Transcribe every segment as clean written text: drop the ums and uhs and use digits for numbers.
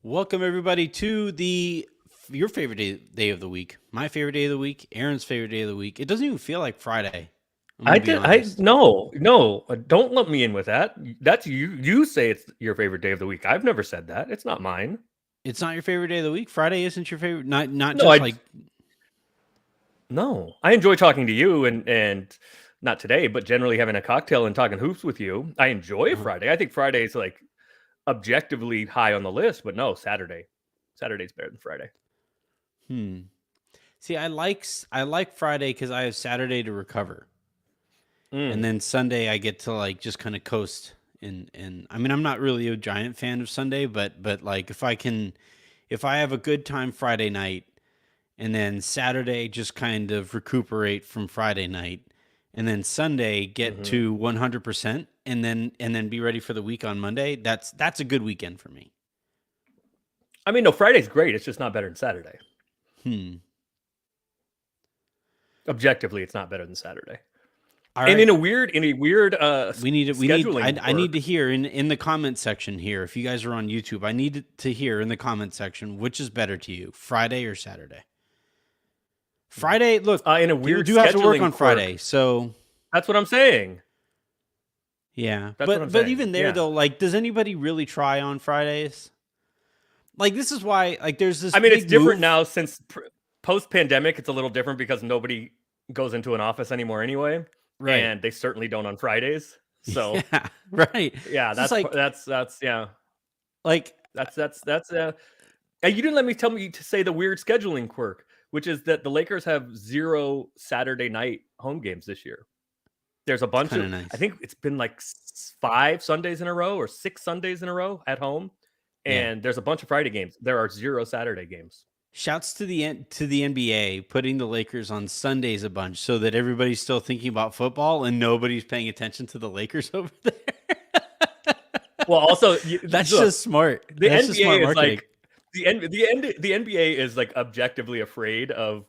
Welcome everybody to the your favorite day of the week, my favorite day of the week, Aaron's favorite day of the week. It doesn't even feel like Friday. I'm I gonna be did. I honest. no, no. Don't lump me in with that. That's you. You say it's your favorite day of the week. I've never said that. It's not mine. It's not your favorite day of the week. Friday isn't your favorite. Not No, just like no. I enjoy talking to you and not today, but generally having a cocktail and talking hoops with you. I enjoy uh, Friday. I think Friday is like objectively high on the list, but no, Saturday. Saturday's better than Friday. hmm. See, I like Friday because I have Saturday to recover, and Mm, then Sunday I get to like just kind of coast. And I mean I'm not really a giant fan of Sunday, but like if I have a good time Friday night and then Saturday just kind of recuperate from Friday night, and then Sunday get hmm. to 100%, and then be ready for the week on Monday. That's a good weekend for me. I mean, no, Friday's great. It's just not better than Saturday. Hmm. Objectively, it's not better than Saturday. All And right. in a weird We need scheduling I need to quirk. hear in the comment section here. If you guys are on YouTube, I need to hear in the comment section which is better to you, Friday or Saturday. Yeah. Friday, look, In a people weird do have to work scheduling on quirk. Friday, so That's what I'm saying. yeah. That's what I'm But saying. even there Yeah. though, like, does anybody really try on Fridays? Like this is why like there's this I mean, it's big different move. now since post pandemic. It's a little different because nobody goes into an office anymore anyway, Right. and they certainly don't on Fridays. So Yeah, right. yeah, It's just like that's yeah, like that's and you didn't let me tell me to say the weird scheduling quirk, which is that the Lakers have 0 Saturday night home games this year. There's a it's bunch kind of of I nice. think it's been like 5 Sundays in a row or 6 Sundays in a row at home, Yeah. and there's a bunch of Friday games. There are 0 Saturday games. Shouts to the NBA putting the Lakers on Sundays a bunch so that everybody's still thinking about football and nobody's paying attention to the Lakers over there. Well, also, That's look, just smart. the That's just smart NBA is marketing. like the NBA is like objectively afraid of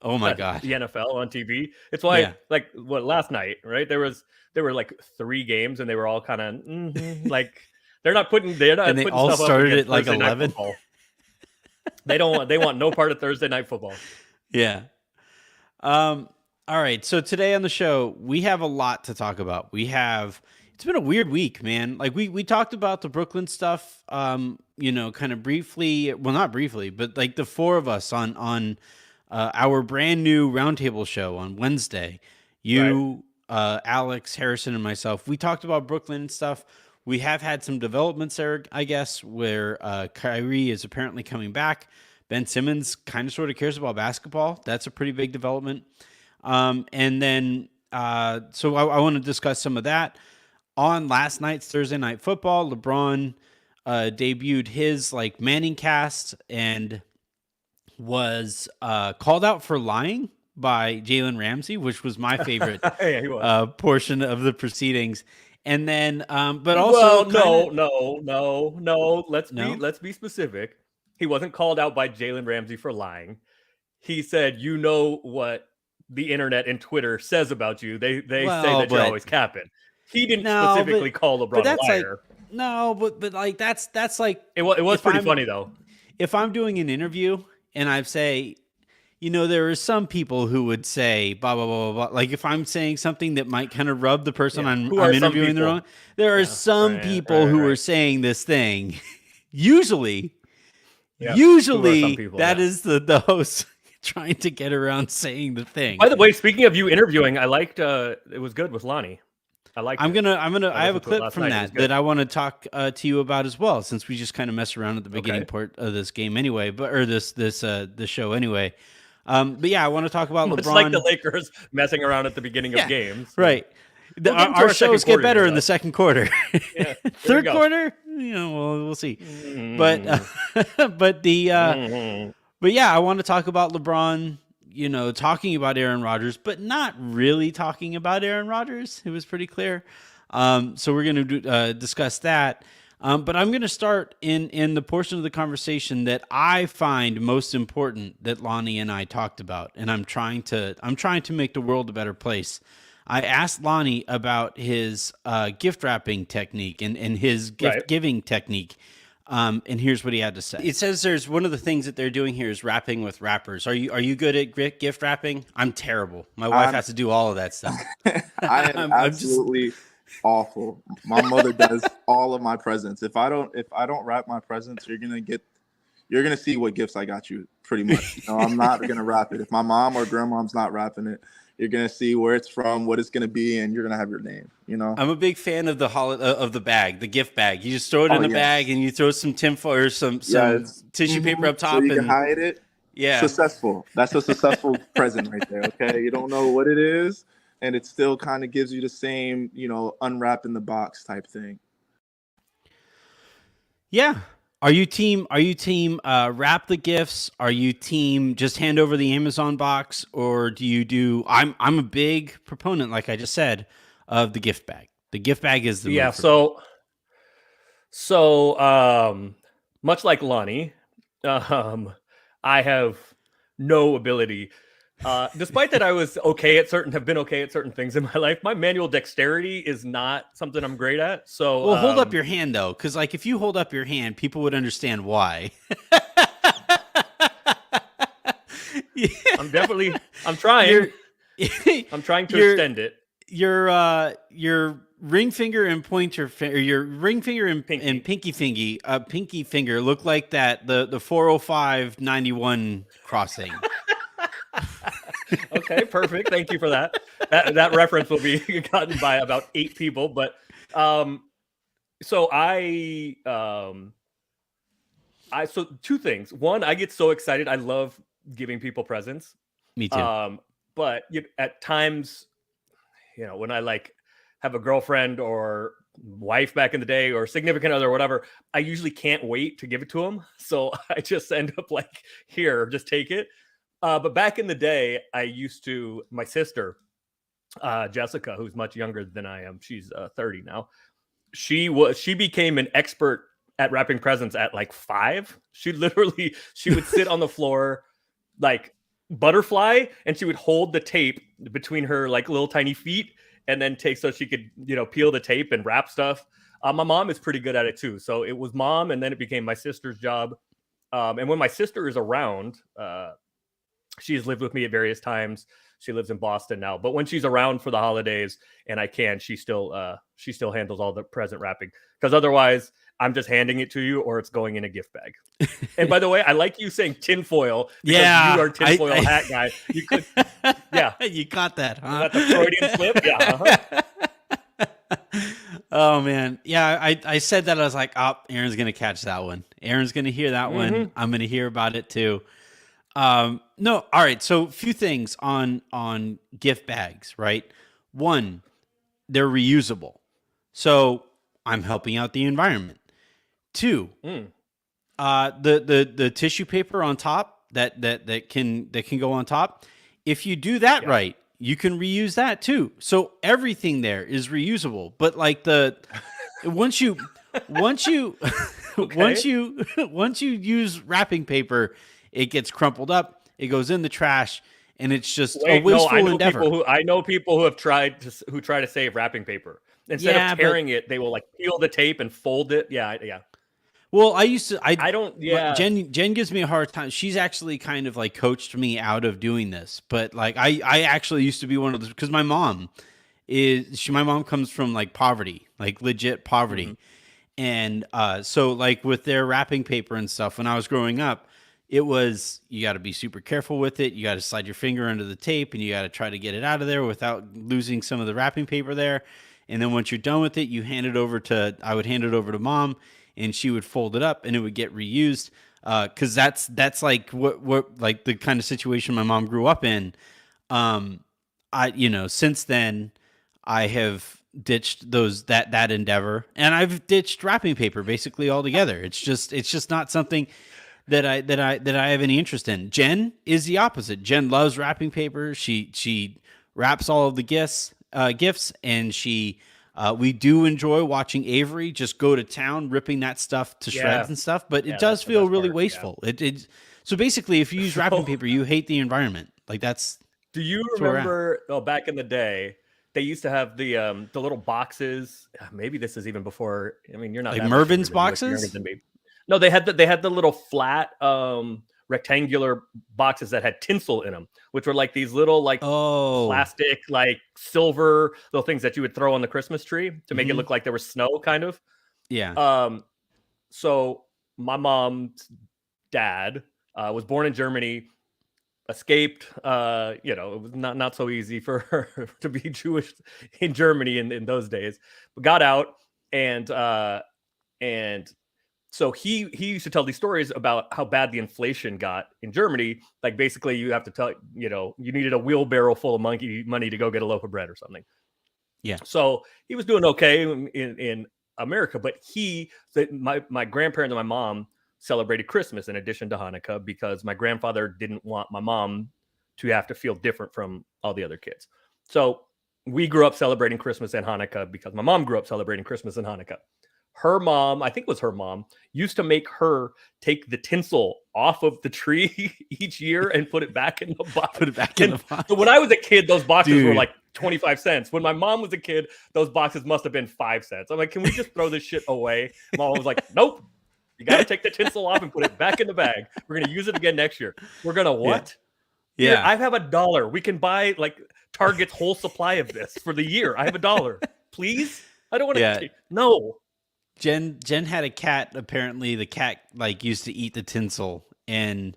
Oh my god. the NFL on TV. It's why, Yeah. like, what last night, right? There were like 3 games, and they were all kind of like they're And not they putting all stuff up started against at like Thursday night 11. football. They want no part of Thursday night football. Yeah. Um, all right. So today on the show, we have a lot to talk about. It's been a weird week, man. Like we talked about the Brooklyn stuff, kind of briefly. Well, not briefly, but like the four of us on our brand new roundtable show on Wednesday. Right. You, Alex, Harrison, and myself. We talked about Brooklyn stuff. We have had some developments there, I guess, where Kyrie is apparently coming back. Ben Simmons kind of sort of cares about basketball. That's a pretty big development. And then, so I want to discuss some of that. On last night's Thursday Night Football, LeBron debuted his like Manning cast and was called out for lying by Jalen Ramsey, which was my favorite Yeah, he was. portion of the proceedings. And then, but also Well, kind of no. no, Let's be specific. He wasn't called out by Jalen Ramsey for lying. He said, "You know what the internet and Twitter says about you. They say well, that you're but always capping." He didn't no, specifically call but LeBron a that's like liar. no, but like that's like It was if pretty I'm funny though. if I'm doing an interview and I say, there are some people who would say blah blah blah blah blah. Like if I'm saying something that might kind of rub the person Yeah. I'm Who I'm are some interviewing the wrong. people? There are Yeah. some people who are Right. saying this thing. Usually, Yeah. Who are some usually people? that Yeah. is the host trying to get around saying the thing. By the way, speaking of you interviewing, I liked it was good with Lonnie. I liked it. I have a Listened to it clip last from night. It was that good. I want to talk to you about as well, since we just kind of mess around at the beginning Okay. part of this game anyway, or this show anyway. But yeah, I want to talk about Much like the LeBron. Lakers messing around at the beginning of Yeah, games. Yeah. right. We'll get into Our our second shows get quarter better here, in the though. second quarter. Yeah, here we Third go. quarter, we'll see. But Mm, but the mhm. but yeah, I want to talk about LeBron. Talking about Aaron Rodgers, but not really talking about Aaron Rodgers. It was pretty clear. So we're going to discuss that. But I'm going to start in the portion of the conversation that I find most important that Lonnie and I talked about, and I'm trying to make the world a better place. I asked Lonnie about his gift wrapping technique and his gift Right. giving technique. And here's what he had to say. It says there's one of the things that they're doing here is wrapping with wrappers. Are you good at gift wrapping? I'm terrible. My wife I'm has to do all of that stuff. I am I'm just absolutely awful. My mother does all of my presents. If I don't wrap my presents, you're gonna see what gifts I got you. Pretty much. I'm not gonna wrap it. If my mom or grandmom's not wrapping it, you're gonna see where it's from, what it's gonna be, and you're gonna have your name. I'm a big fan of the bag, the gift bag. You just throw it Oh in a bag yes, and you throw some tinfoil or some yes. tissue paper up So top, you can and hide it. yeah. Successful. That's a successful present right there. Okay, you don't know what it is, and it still kind of gives you the same, unwrap in the box type thing. Yeah. Are you team wrap the gifts? Are you team just hand over the Amazon box, or do you do I'm a big proponent, like I just said, of the gift bag. The gift bag is the Yeah. move for me. So much like Lonnie, I have no ability. Despite that, have been okay at certain things in my life. My manual dexterity is not something I'm great at. So, Well, hold up your hand though, because like if you hold up your hand, people would understand why. Yeah. I'm trying. I'm trying to you're- extend it. Your ring finger and pointer finger, your ring finger and Pinky. pinky finger look like the 405/91 crossing. Okay, perfect. Thank you for that. That reference will be gotten by about 8 people. But so so 2 things. One, I get so excited. I love giving people presents. Me too. But at times, when I like have a girlfriend or wife back in the day or significant other or whatever, I usually can't wait to give it to them. So I just end up like, here, just take it. But back in the day, my sister, Jessica, who's much younger than I am, she's 30 now. She became an expert at wrapping presents at like 5. She would sit on the floor like butterfly, and she would hold the tape between her like little tiny feet and then so she could peel the tape and wrap stuff. My mom is pretty good at it too. So it was mom, and then it became my sister's job. And when my sister is around, she's lived with me at various times. She lives in Boston now, but when she's around for the holidays and I can, she still handles all the present wrapping, because otherwise I'm just handing it to you or it's going in a gift bag. And by the way, I like you saying tinfoil, because Yeah, you are tinfoil hat guy. You could, yeah, You got that, huh? is that the Freudian slip? Yeah. Oh man, yeah. I said that, I was like, oh, Aaron's gonna catch that one. Aaron's gonna hear that one. I'm gonna hear about it too. No, all right. So, a few things on gift bags, right? One, they're reusable, so I'm helping out the environment. Two, the tissue paper on top that can go on top. If you do that right, you can reuse that too. So everything there is reusable. But like once you once you use wrapping paper, it gets crumpled up. It goes in the trash, and it's just a wasteful endeavor. I know people who try to save wrapping paper. Instead of tearing it, they will like peel the tape and fold it. Yeah. Well, I used to. I don't. Yeah. Jen gives me a hard time. She's actually kind of like coached me out of doing this. But like, I actually used to be one of those, because my mom comes from like poverty, like legit poverty, and so like with their wrapping paper and stuff, when I was growing up, it was, you got to be super careful with it. You got to slide your finger under the tape, and you got to try to get it out of there without losing some of the wrapping paper there. And then once you're done with it, I would hand it over to mom, and she would fold it up, and it would get reused. Cause that's like what like the kind of situation my mom grew up in. Since then I have ditched that endeavor, and I've ditched wrapping paper basically altogether. It's just not something that I have any interest in. Jen is the opposite. Jen loves wrapping paper. She wraps all of the gifts, and we do enjoy watching Avery just go to town ripping that stuff to shreds and stuff. But it does feel really wasteful. So basically, if you use wrapping paper, you hate the environment. Like that's. Do you remember? Oh, back in the day, they used to have the little boxes. Maybe this is even before. I mean, you're not like that Mervin's much younger boxes. than me. No, they had the little flat rectangular boxes that had tinsel in them, which were like these little like Oh, plastic like silver little things that you would throw on the Christmas tree to make it look like there was snow, kind of. yeah. So my mom's dad was born in Germany, escaped. It was not so easy for her to be Jewish in Germany in those days, but got out and so he used to tell these stories about how bad the inflation got in Germany. Like basically, you have to tell you needed a wheelbarrow full of money to go get a loaf of bread or something. Yeah. So he was doing okay in America, but my grandparents and my mom celebrated Christmas in addition to Hanukkah because my grandfather didn't want my mom to have to feel different from all the other kids. So we grew up celebrating Christmas and Hanukkah because my mom grew up celebrating Christmas and Hanukkah. Her mom, I think it was her mom, used to make her take the tinsel off of the tree each year and put it back in the box. Put it back in the box. So when I was a kid, those boxes were Dude. like 25 cents. When my mom was a kid, those boxes must have been 5 cents. I'm like, can we just throw this shit away? Mom was like, nope. You got to take the tinsel off and put it back in the bag. We're going to use it again next year. We're going to what? Yeah. Here, I have $1. We can buy like Target's whole supply of this for the year. I have $1. Please? I don't want to. No. Jen had a cat. Apparently, the cat like used to eat the tinsel, and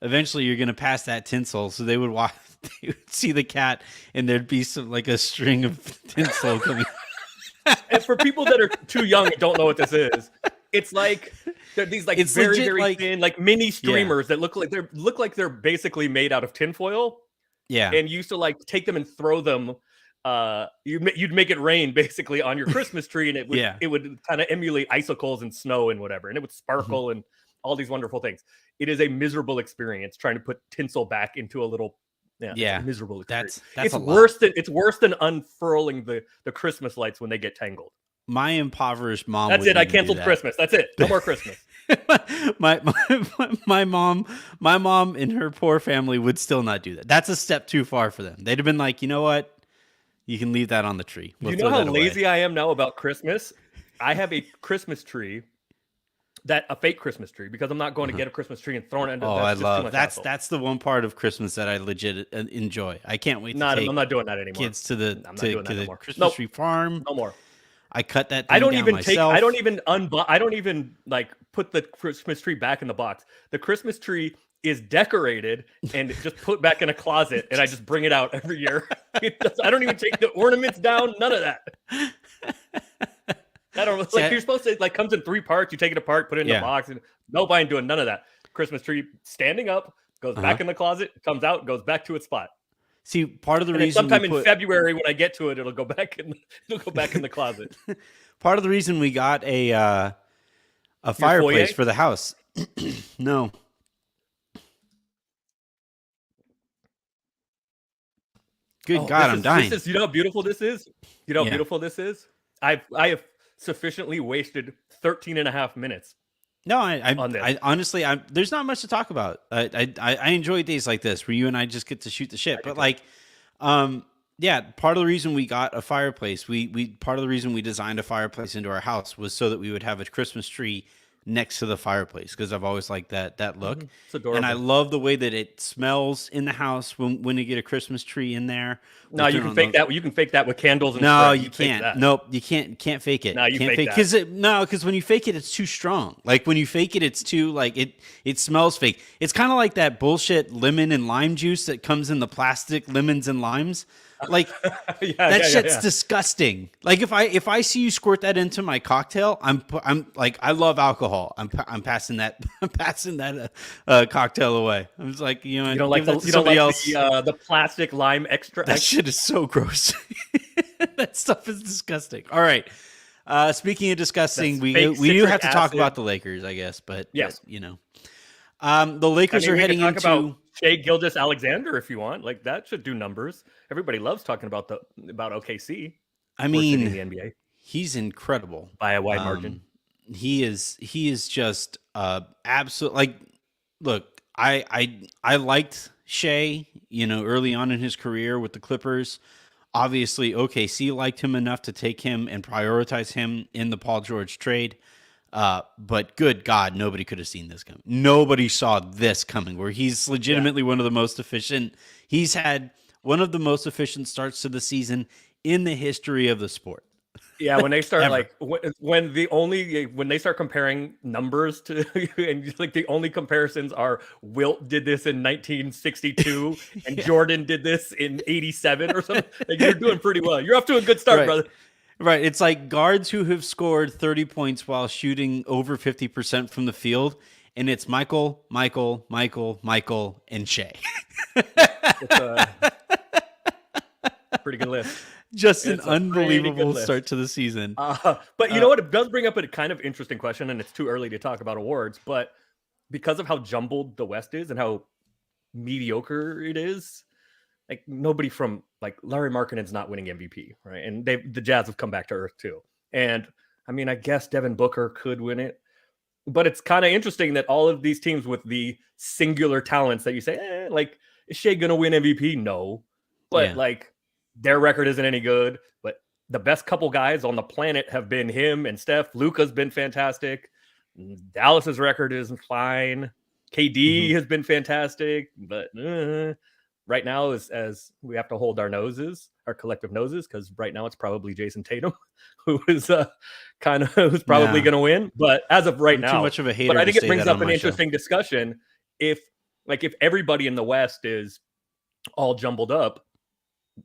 eventually, you're gonna pass that tinsel. So they would watch, they would see the cat, and there'd be some like a string of tinsel coming. And for people that are too young and don't know what this is, it's like these like It's very legit, very like- thin like mini streamers that look like they're basically made out of tinfoil. Yeah, And you used to like take them and throw them. You'd make it rain basically on your Christmas tree, and it would kind of emulate icicles and snow and whatever, and it would sparkle and all these wonderful things. It is a miserable experience trying to put tinsel back into a little it's a miserable experience. That's It's worse than unfurling the Christmas lights when they get tangled. My impoverished mom. That's it. I wouldn't even do canceled that. Christmas. That's it. No more Christmas. my mom and her poor family would still not do that. That's a step too far for them. They'd have been like, you know what? You can leave that on the tree. We'll You know throw how that away. lazy I am now about Christmas? I have a Christmas tree, a fake Christmas tree, because I'm not going to get a Christmas tree and throwing it into. Oh, That's I just too love much that's hassle. that's the one part of Christmas that I legit enjoy. I can't wait to take I'm not doing that anymore. kids to the I'm not doing that to the no more. Christmas Nope. tree farm. No more. I cut that thing I don't down even myself. I don't even like put the Christmas tree back in the box. The Christmas tree is decorated and just put back in a closet, and I just bring it out every year. I don't even take the ornaments down. None of that. I don't like. You're supposed to like comes in 3 parts. You take it apart, put it in the box, and nope, I ain't doing none of that. Christmas tree standing up, goes back in the closet, comes out, goes back to its spot. See, part of the And reason sometime in February when I get to it, it'll go back in the closet. part of the reason we got a fireplace foyer? for the house. No. Good God, I'm dying. You know how beautiful this is? You know how Yeah. beautiful this is? I have sufficiently wasted 13 and a half minutes. No, on this. I honestly, there's not much to talk about. I enjoy days like this where you and I just get to shoot the shit. But like, yeah, part of the reason we got a fireplace, part of the reason we designed a fireplace into our house was so that we would have a Christmas tree next to the fireplace, because I've always liked that look. It's adorable. And I love the way that it smells in the house when you get a Christmas tree in there. No, you can fake that. You can fake that with candles and No, spread. you fake can't. that. Nope, you can't fake it. No, you can't fake that. because when you fake it, it's too strong. Like when you fake it, it's too like it smells fake. It's kind of like that bullshit lemon and lime juice that comes in the plastic lemons and limes. Like that shit's disgusting. Like if I see you squirt that into my cocktail, I'm like, I love alcohol. I'm passing that cocktail away. I'm just like, you know, You don't like the plastic lime extra. That shit is so gross. That stuff is disgusting. All right. Speaking of disgusting, we do citric have to talk acid. about the Lakers, I guess. But Yes. but, you know, the Lakers are we heading can talk into. about Shea Gilgeous-Alexander if you want. Like that should do numbers. Everybody loves talking about OKC. I Worst team mean, in the NBA he's incredible by a wide margin. He is just absolute. Like, look, I liked Shea, you know, early on in his career with the Clippers. Obviously, OKC liked him enough to take him and prioritize him in the Paul George trade. But good God, nobody could have seen this coming. Nobody saw this coming, where he's legitimately one of the most efficient. He's had one of the most efficient starts to the season in the history of the sport. Yeah, when they start Ever. like when they start comparing numbers to and like the only comparisons are Wilt did this in 1962 and Yeah. Jordan did this in 87 or something. Like you're doing pretty well. You're off to a good start, Right. brother. Right. It's like guards who have scored 30 points while shooting over 50% from the field. And it's Michael, and Shea. It's a pretty good list. Just an It's a pretty good unbelievable list. start to the season. But you know what? It does bring up a kind of interesting question, and it's too early to talk about awards. But because of how jumbled the West is and how mediocre it is, like nobody from like Larry Markkanen's not winning MVP, right? And the Jazz have come back to earth too. And I mean, I guess Devin Booker could win it, but it's kind of interesting that all of these teams with the singular talents that you say, like, is Shea gonna win MVP? No, but Yeah. like their record isn't any good. But the best couple guys on the planet have been him and Steph. Luka's been fantastic. Dallas's record is fine. KD has been fantastic, but right now, as we have to hold our collective noses, because right now it's probably Jason Tatum, who is who's probably going to win. But as of right now, too much of a hater. But I think to it say brings that up on an my interesting discussion. If everybody in the West is all jumbled up,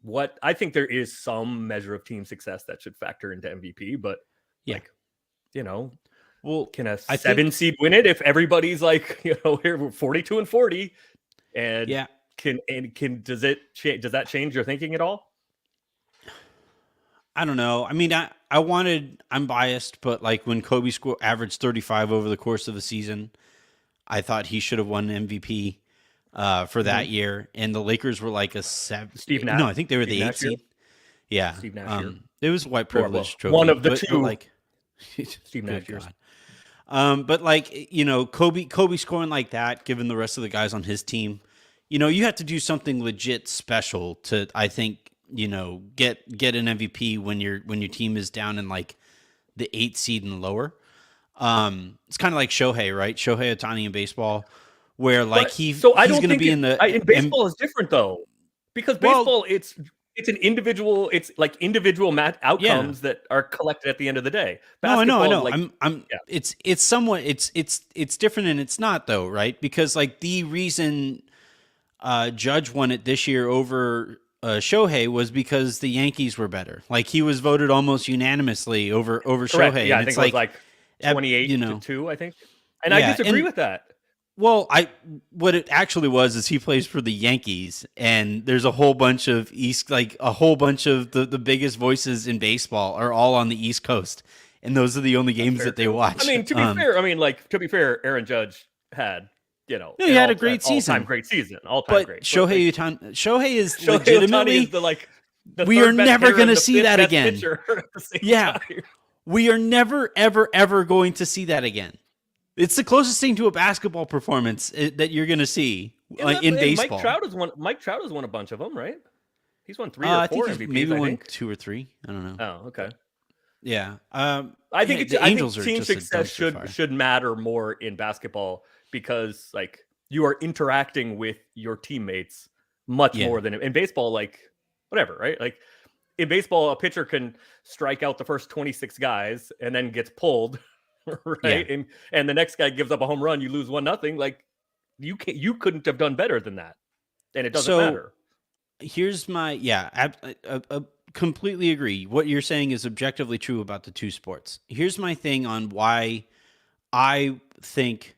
what I think there is some measure of team success that should factor into MVP. But Yeah. well, can a 7 seed win it if everybody's like, here we're 42 and 40, and Yeah. does that change your thinking at all? I don't know. I mean, I'm biased, but like when Kobe averaged 35 over the course of the season, I thought he should have won MVP for that year. And the Lakers were like a 7. Steve Nash. No, I think they were Steve the 8 Nash year? seed. Yeah. Steve Nash year. It was a white privilege trophy. One of the but two. like, Steve Nash years. But like, Kobe scoring like that, given the rest of the guys on his team, you have to do something legit special to, I think, get an MVP when your team is down in like the 8 seed and lower. It's kind of like Shohei, right? Shohei Ohtani in baseball, where like he's going to be in baseball is different though, because baseball it's an individual. It's like individual outcomes that are collected at the end of the day. Basketball, I know. Like, It's somewhat it's different and it's not though, right? Because like the reason Judge won it this year over Shohei was because the Yankees were better. Like he was voted almost unanimously over Shohei. Yeah, and I think it was like 28 to 2, I think. And I disagree with that. Well, what it actually was is he plays for the Yankees, and there's a whole bunch of the biggest voices in baseball are all on the East Coast, and those are the only games that they watch. I mean, to be fair, Aaron Judge had, he had a great season, all-time great season, but great. Shohei is legitimately the we are never going to see that again. Yeah, we are never, ever going to see that again. It's the closest thing to a basketball performance that you're going to see in baseball. Mike Trout has won a bunch of them, right? He's won 3 or 4 I think MVPs. Maybe won 2 or 3. I don't know. Oh, okay. Yeah. I think team success should should matter more in basketball because like you are interacting with your teammates much more than in baseball. Like whatever, right? Like in baseball, a pitcher can strike out the first 26 guys and then gets pulled. Right. Yeah. And the next guy gives up a home run, you lose 1-0. Like you couldn't have done better than that. And it doesn't matter. Here's my I completely agree. What you're saying is objectively true about the two sports. Here's my thing on why I think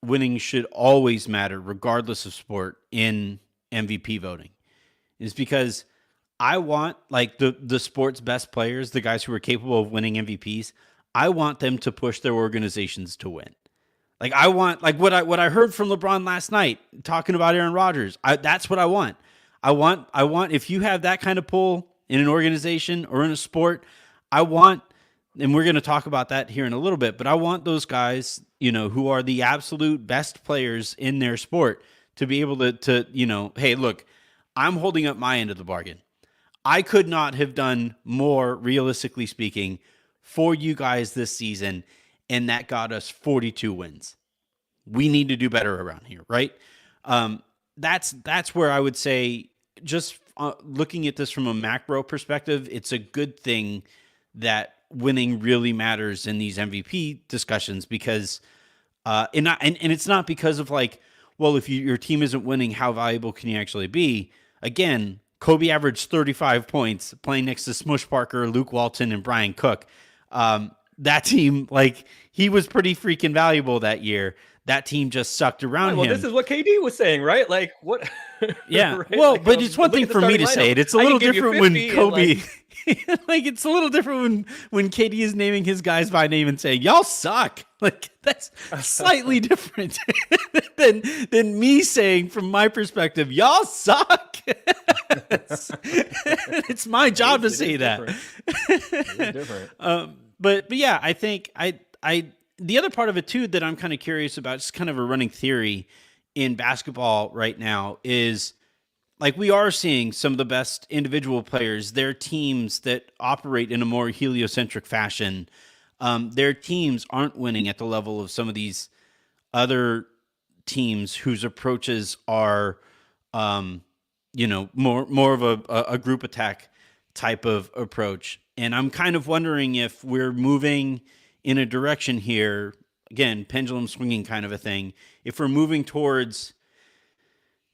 winning should always matter, regardless of sport, in MVP voting. Is because I want like the sport's best players, the guys who are capable of winning MVPs, I want them to push their organizations to win. Like I want, like what I heard from LeBron last night talking about Aaron Rodgers. That's what I want. I want if you have that kind of pull in an organization or in a sport, I want, and we're going to talk about that here in a little bit, but I want those guys, who are the absolute best players in their sport to be able to, hey, look, I'm holding up my end of the bargain. I could not have done more, realistically speaking, for you guys this season, and that got us 42 wins. We need to do better around here, right? That's where I would say, just looking at this from a macro perspective, it's a good thing that winning really matters in these MVP discussions, because and it's not because of like, well, if your team isn't winning, how valuable can you actually be? Again, Kobe averaged 35 points playing next to Smush Parker, Luke Walton, and Brian Cook. That team, like, he was pretty freaking valuable that year. That team just sucked around well, him. this is what KD was saying, right? Like, what? Yeah. Right? Well, like, but it's one thing for me to say it. It's a little different when Kobe, like, it's a little different when KD is naming his guys by name and saying, y'all suck. Like, that's slightly different than me saying, from my perspective, y'all suck. It's my job to say that. It is different. But yeah, I think the other part of it too that I'm kind of curious about, just kind of a running theory in basketball right now, is like, we are seeing some of the best individual players, their teams that operate in a more heliocentric fashion. Their teams aren't winning at the level of some of these other teams whose approaches are, more of a group attack type of approach. And I'm kind of wondering if we're moving in a direction here, again, pendulum swinging kind of a thing. If we're moving towards,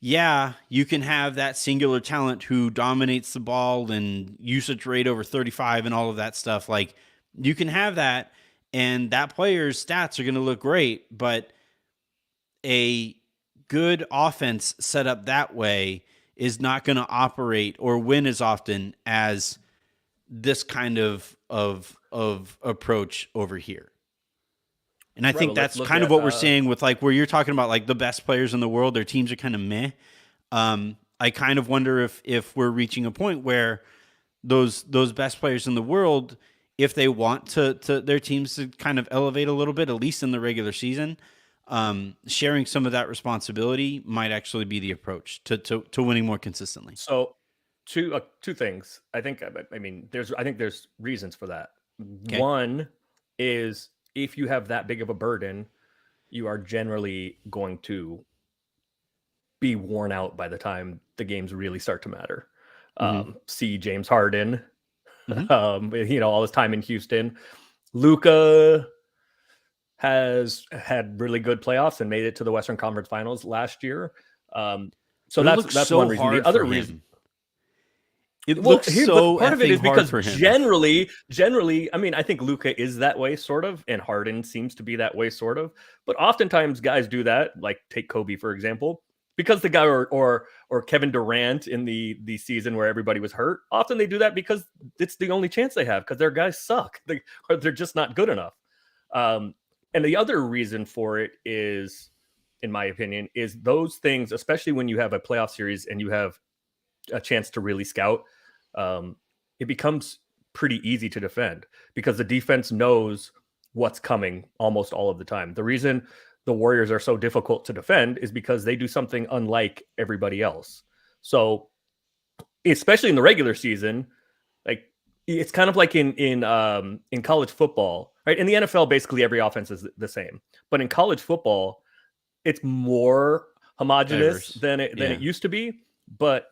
yeah, you can have that singular talent who dominates the ball and usage rate over 35 and all of that stuff. Like, you can have that, and that player's stats are going to look great, but a good offense set up that way is not going to operate or win as often as this kind of approach over here. And I think that's kind of what we're seeing with, like, where you're talking about, like, the best players in the world, their teams are kind of meh. I kind of wonder if we're reaching a point where those best players in the world, if they want to their teams to kind of elevate a little bit, at least in the regular season, sharing some of that responsibility might actually be the approach to winning more consistently. So two things. I think there's reasons for that. Okay. One is, if you have that big of a burden, you are generally going to be worn out by the time the games really start to matter. See James Harden, all his time in Houston. Luka has had really good playoffs and made it to the Western Conference Finals last year. So that's one reason. The other reason, it looks so part of it is because for him. generally, I mean, I think Luka is that way, sort of, and Harden seems to be that way, sort of. But oftentimes guys do that, like take Kobe, for example, because the guy or Kevin Durant in the season where everybody was hurt. Often they do that because it's the only chance they have, because their guys suck. They're just not good enough. And the other reason for it is, in my opinion, is those things, especially when you have a playoff series and you have a chance to really scout, it becomes pretty easy to defend because the defense knows what's coming almost all of the time. The reason the Warriors are so difficult to defend is because they do something unlike everybody else. So, especially in the regular season, like, it's kind of like in college football, right? In the NFL, basically every offense is the same, but in college football, it's more homogenous than it used to be. But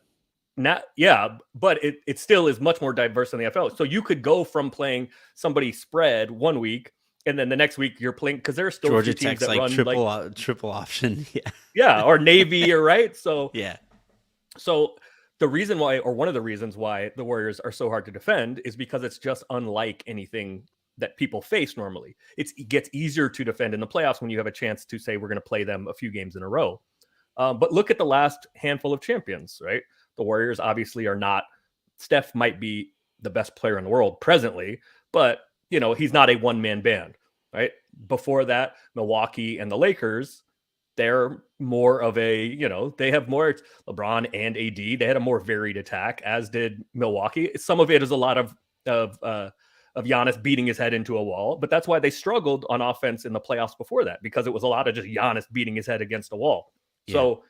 it still is much more diverse than the NFL. So you could go from playing somebody spread one week, and then the next week you're playing, because there are still Georgia teams Tech's that run triple option, or Navy, or right. So So the reason why, or one of the reasons why, the Warriors are so hard to defend is because it's just unlike anything that people face normally. It gets easier to defend in the playoffs when you have a chance to say, we're going to play them a few games in a row. But look at the last handful of champions, right? The Warriors obviously are not. Steph might be the best player in the world presently, but he's not a one-man band, right? Before that, Milwaukee and the Lakers, they're more of a, they have more LeBron and AD. They had a more varied attack, as did Milwaukee. Some of it is a lot of Giannis beating his head into a wall, but that's why they struggled on offense in the playoffs before that, because it was a lot of just Giannis beating his head against a wall. Yeah. So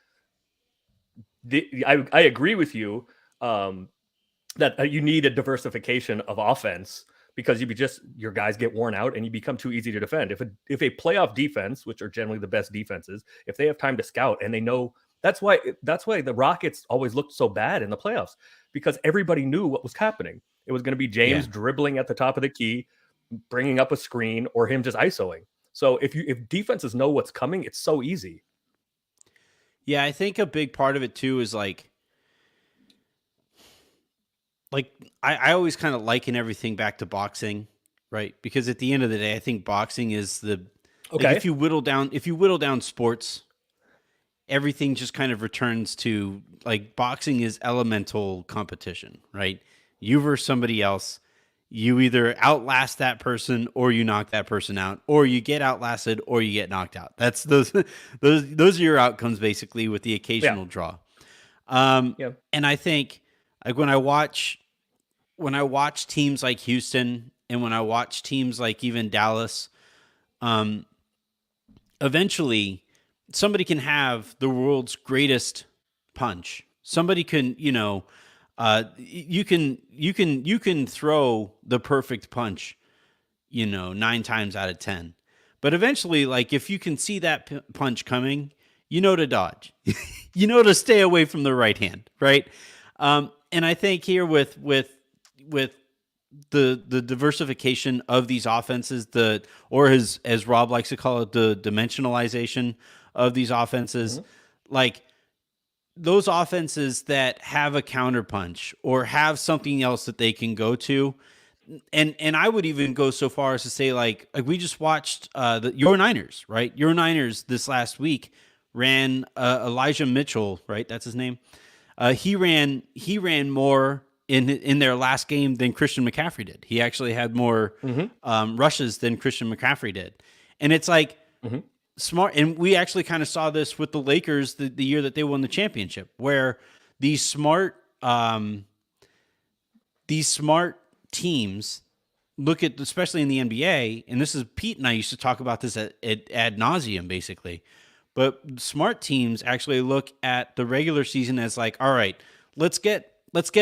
I agree with you that you need a diversification of offense, because your guys get worn out and you become too easy to defend. If a playoff defense, which are generally the best defenses, if they have time to scout and they know, that's why the Rockets always looked so bad in the playoffs, because everybody knew what was happening. It was going to be James dribbling at the top of the key, bringing up a screen, or him just ISOing. So if defenses know what's coming, it's so easy. Yeah, I think a big part of it too is like I always kind of liken everything back to boxing, right? Because at the end of the day, I think boxing is like, if you whittle down sports, everything just kind of returns to, like, boxing is elemental competition, right? You versus somebody else. You either outlast that person or you knock that person out, or you get outlasted or you get knocked out. That's those are your outcomes, basically, with the occasional draw. And I think, like, when I watch teams like Houston and when I watch teams like even Dallas, eventually somebody can have the world's greatest punch. Somebody can, you can throw the perfect punch, 9 times out of 10. But eventually, like, if you can see that punch coming, to dodge, to stay away from the right hand, right? And I think here with the diversification of these offenses, or as Rob likes to call it, the dimensionalization of these offenses, like those offenses that have a counterpunch or have something else that they can go to. And I would even go so far as to say, like we just watched your Niners, right? Your Niners this last week ran Elijah Mitchell, right? That's his name. He ran more in their last game than Christian McCaffrey did. He actually had more rushes than Christian McCaffrey did. And it's like smart. And we actually kind of saw this with the Lakers the year that they won the championship, where these smart teams look at, especially in the NBA, and this is Pete and I used to talk about this at ad nauseum, basically. But smart teams actually look at the regular season as like, all right, let's get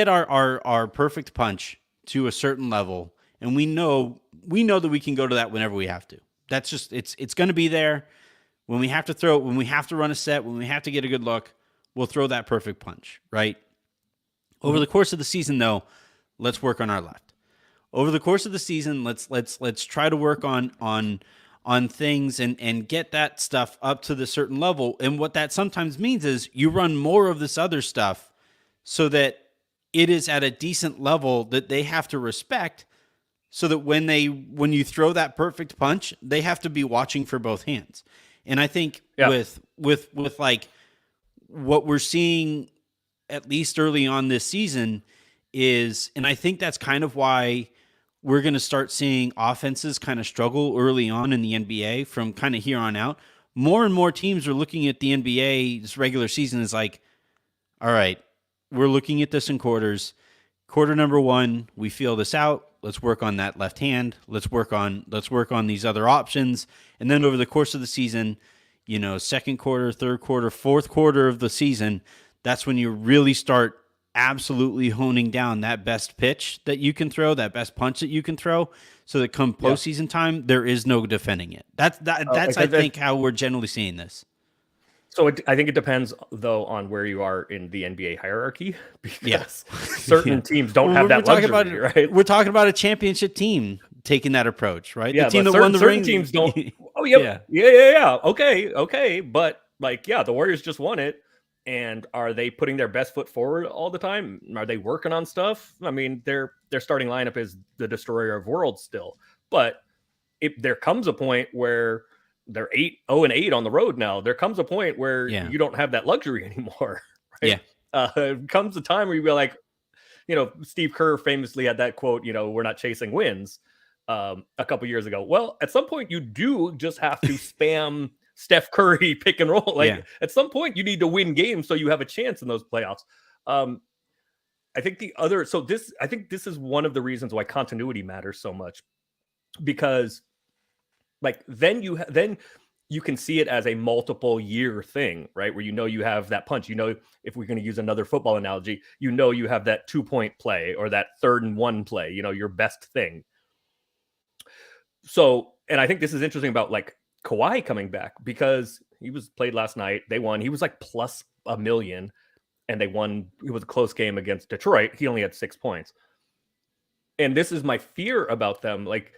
our perfect punch to a certain level, and we know that we can go to that whenever we have to. That's just it's going to be there when we have to throw it, when we have to run a set, when we have to get a good look. We'll throw that perfect punch, right? Over the course of the season, though, let's work on our left. Over the course of the season, let's try to work on things and get that stuff up to the certain level. And what that sometimes means is you run more of this other stuff so that it is at a decent level that they have to respect, so that when you throw that perfect punch, they have to be watching for both hands. And I think with like what we're seeing, at least early on this season, is, and I think that's kind of why we're going to start seeing offenses kind of struggle early on in the NBA from kind of here on out. More and more teams are looking at the NBA's regular season as like, all right, we're looking at this in quarters. Quarter number 1, we feel this out. Let's work on that left hand. Let's work on these other options. And then over the course of the season, second quarter, third quarter, fourth quarter of the season, that's when you really start absolutely honing down that best pitch that you can throw, that best punch that you can throw, so that come postseason time, there is no defending it. That's I think how we're generally seeing this. So I think it depends, though, on where you are in the NBA hierarchy, because certain teams don't have that luxury, right? We're talking about a championship team taking that approach, right? Yeah, the team that won the certain ring. Teams don't. Oh, yeah. Okay. But the Warriors just won it, and are they putting their best foot forward all the time? Are they working on stuff? I mean, their starting lineup is the destroyer of worlds still, but there comes a point where they're 0-8 on the road now. There comes a point where you don't have that luxury anymore. Right? Yeah. It comes a time where you be like, Steve Kerr famously had that quote, we're not chasing wins a couple years ago. Well, at some point you do just have to spam Steph Curry pick and roll. At some point you need to win games so you have a chance in those playoffs. I think this is one of the reasons why continuity matters so much, because then you can see it as a multiple year thing, right? Where you have that punch. If we're going to use another football analogy, you have that 2-point play or that 3rd and 1 play. Your best thing. So, and I think this is interesting about like Kawhi coming back because he was played last night. They won. He was like plus $1 million, and they won. It was a close game against Detroit. He only had 6 points. And this is my fear about them. Like,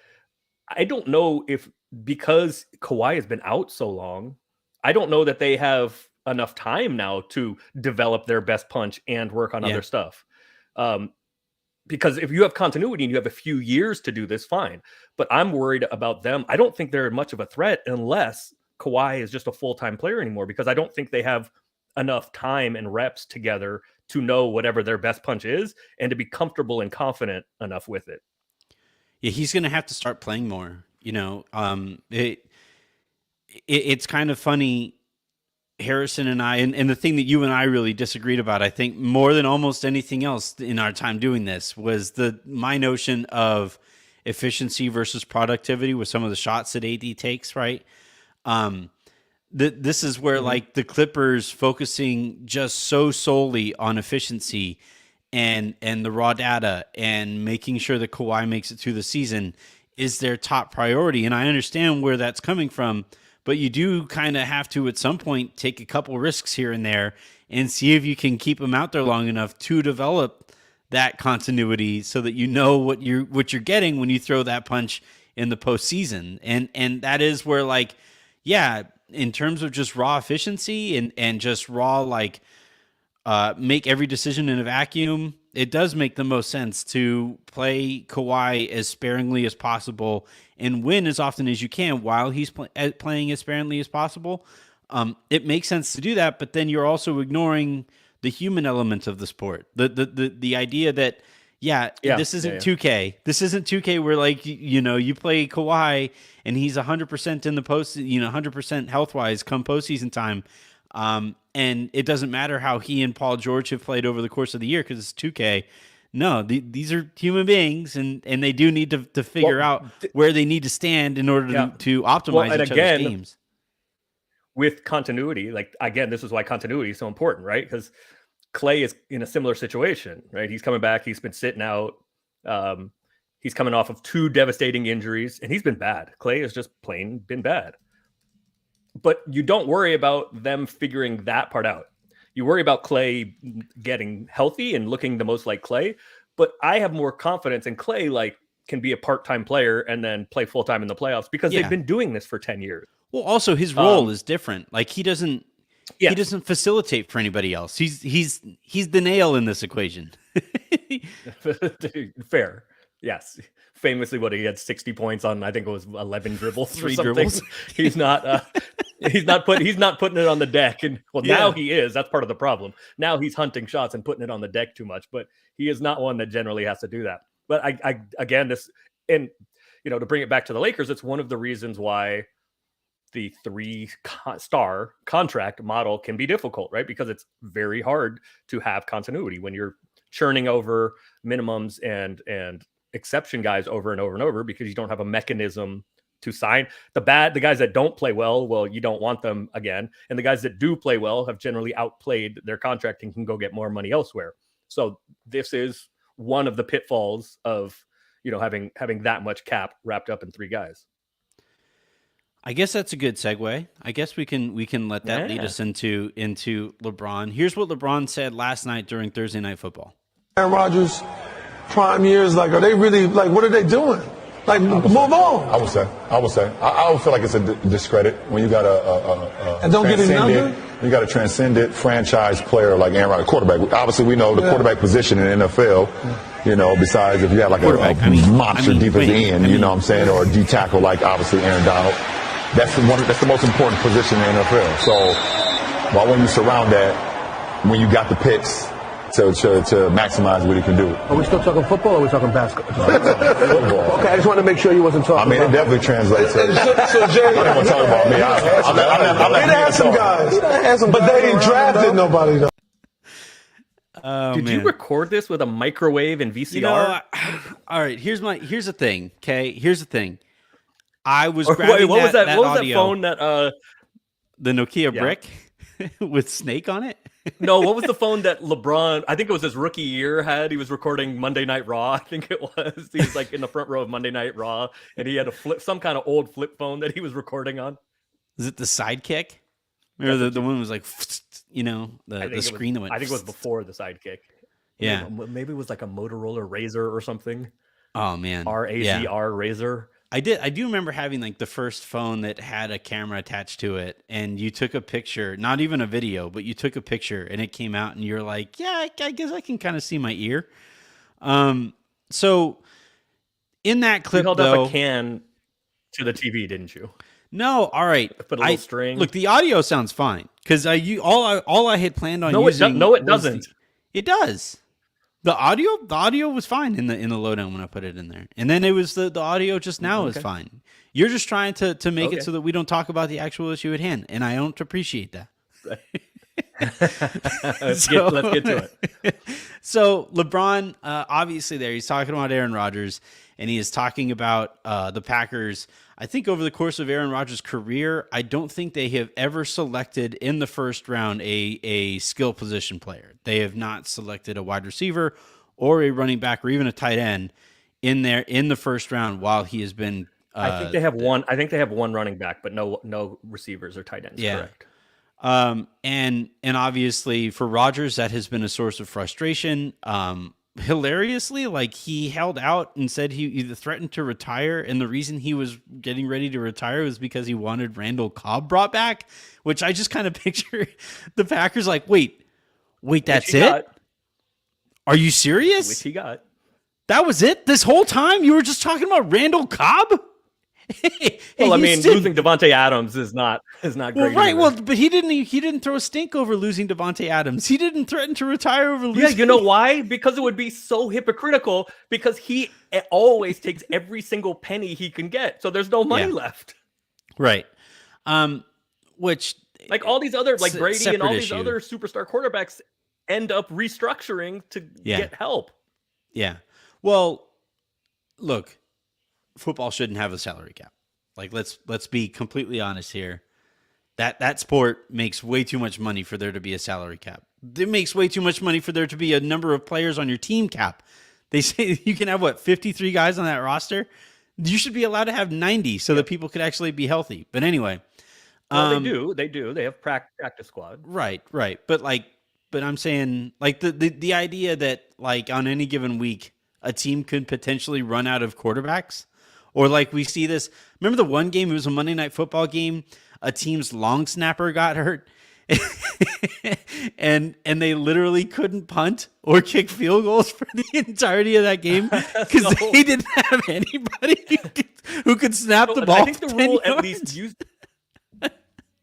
I don't know if because Kawhi has been out so long, I don't know that they have enough time now to develop their best punch and work on other stuff. Because if you have continuity and you have a few years to do this, fine. But I'm worried about them. I don't think they're much of a threat unless Kawhi is just a full-time player anymore, because I don't think they have enough time and reps together to know whatever their best punch is and to be comfortable and confident enough with it. Yeah, he's going to have to start playing more. It's kind of funny. Harrison and I, and the thing that you and I really disagreed about, I think more than almost anything else in our time doing this, was my notion of efficiency versus productivity with some of the shots that AD takes, right? This is where like the Clippers focusing just so solely on efficiency and the raw data and making sure that Kawhi makes it through the season is their top priority. And I understand where that's coming from, but you do kind of have to, at some point, take a couple risks here and there and see if you can keep them out there long enough to develop that continuity so that you know what you're getting when you throw that punch in the postseason. And that is where, like, yeah, in terms of just raw efficiency and just raw, like, make every decision in a vacuum, it does make the most sense to play Kawhi as sparingly as possible and win as often as you can while he's playing as sparingly as possible. It makes sense to do that, but then you're also ignoring the human element of the sport. The idea that, this isn't 2K. This isn't 2K where, like, you play Kawhi and he's 100% in the post, 100% health-wise come postseason time. And it doesn't matter how he and Paul George have played over the course of the year because it's 2K. No, these are human beings, and they do need to figure out where they need to stand in order to optimize each other's games. With continuity, like, again, this is why continuity is so important, right? Because Clay is in a similar situation, right? He's coming back. He's been sitting out. He's coming off of 2 devastating injuries, and he's been bad. Clay has just plain been bad. But you don't worry about them figuring that part out. You worry about Clay getting healthy and looking the most like Clay. But I have more confidence in Clay, like, can be a part-time player and then play full-time in the playoffs because they've been doing this for 10 years. Well, also his role is different. Like, he doesn't facilitate for anybody else. He's the nail in this equation. Fair. Yes. Famously, he had 60 points on, I think it was 11 dribbles. 3 dribbles. He's not putting it on the deck. And now he is. That's part of the problem. Now he's hunting shots and putting it on the deck too much, but he is not one that generally has to do that. But I again, this, and, to bring it back to the Lakers, it's one of the reasons why the 3-star contract model can be difficult, right? Because it's very hard to have continuity when you're churning over minimums and exception guys over and over and over, because you don't have a mechanism to sign the guys that don't play well, you don't want them again. And the guys that do play well have generally outplayed their contract and can go get more money elsewhere. So this is one of the pitfalls of, having that much cap wrapped up in 3 guys. I guess that's a good segue. I guess we can let that lead us into LeBron. Here's what LeBron said last night during Thursday Night Football. Aaron Rodgers, prime years, like, are they really, like, what are they doing? Like, move on. I would say. I would feel like it's a discredit when you got a and don't get any younger. You got a transcendent franchise player like Aaron Rodgers, quarterback. Obviously, we know the quarterback position in the NFL. Besides if you have like a monster defensive end, you know what I'm saying, or a D tackle like obviously Aaron Donald. That's the most important position in the NFL. So why wouldn't you surround that when you got the picks to maximize what he can do? Are we still talking football or are we talking basketball? Football. Okay, I just wanted to make sure you wasn't talking it definitely translates. So Jay, I don't want to talk about me. I'm they had some guys, but they ain't drafted nobody though. Did you record this with a microwave and VCR? All right, here's the thing, okay? Here's the thing. I was grabbing what was that audio, phone that the Nokia brick with Snake on it? No, what was the phone that LeBron, I think it was his rookie year, had? He was recording Monday Night Raw, I think it was. He was like in the front row of Monday Night Raw, and he had some kind of old flip phone that he was recording on. Is it the Sidekick? Or the one was like, the screen that went. I think it was before the Sidekick. Yeah. Maybe it was like a Motorola Razor or something. Oh man. RAZR Razor. I do remember having like the first phone that had a camera attached to it, and you took a picture, not even a video, but you took a picture and it came out and you're like, yeah, I guess I can kind of see my ear. So in that clip, you held up a can to the TV, didn't you? No, all right. Put a little string. Look, the audio sounds fine because all I had planned on using. No, it doesn't. It does. The audio was fine in the lowdown when I put it in there, and then it was the audio just now is fine. You're just trying to make it so that we don't talk about the actual issue at hand, and I don't appreciate that. Let's get to it. So LeBron, obviously he's talking about Aaron Rodgers, and he is talking about the Packers. I think over the course of Aaron Rodgers' career, I don't think they have ever selected in the first round a skill position player. They have not selected a wide receiver or a running back or even a tight end in the first round while he has been. I think they have one. I think they have one running back, but no receivers or tight ends. Yeah. Correct. And obviously for Rodgers, that has been a source of frustration. Hilariously, like he held out and said he threatened to retire, and the reason he was getting ready to retire was because he wanted Randall Cobb brought back, which I just kind of picture the Packers like, wait, that's it? Are you serious? Which he got. That was it? This whole time you were just talking about Randall Cobb? Well, I mean, losing Devontae Adams is not great. Well, right. Either. Well, but he didn't throw a stink over losing Devontae Adams. He didn't threaten to retire over losing. Yeah, you know why? Because it would be so hypocritical. Because he always takes every single penny he can get, so there's no money left. Right. Which like all these other like Brady and all these other superstar quarterbacks end up restructuring to get help. Yeah. Well, look. Football shouldn't have a salary cap. Like let's be completely honest here. That sport makes way too much money for there to be a salary cap. It makes way too much money for there to be a number of players on your team cap. They say you can have 53 guys on that roster. You should be allowed to have 90 so that people could actually be healthy. But anyway, they do. They have practice squad. Right. But I'm saying like the idea that like on any given week a team could potentially run out of quarterbacks. Or like we see this, remember the one game, it was a Monday Night Football game, a team's long snapper got hurt and they literally couldn't punt or kick field goals for the entirety of that game because they didn't have anybody who could snap the ball. I think the rule at least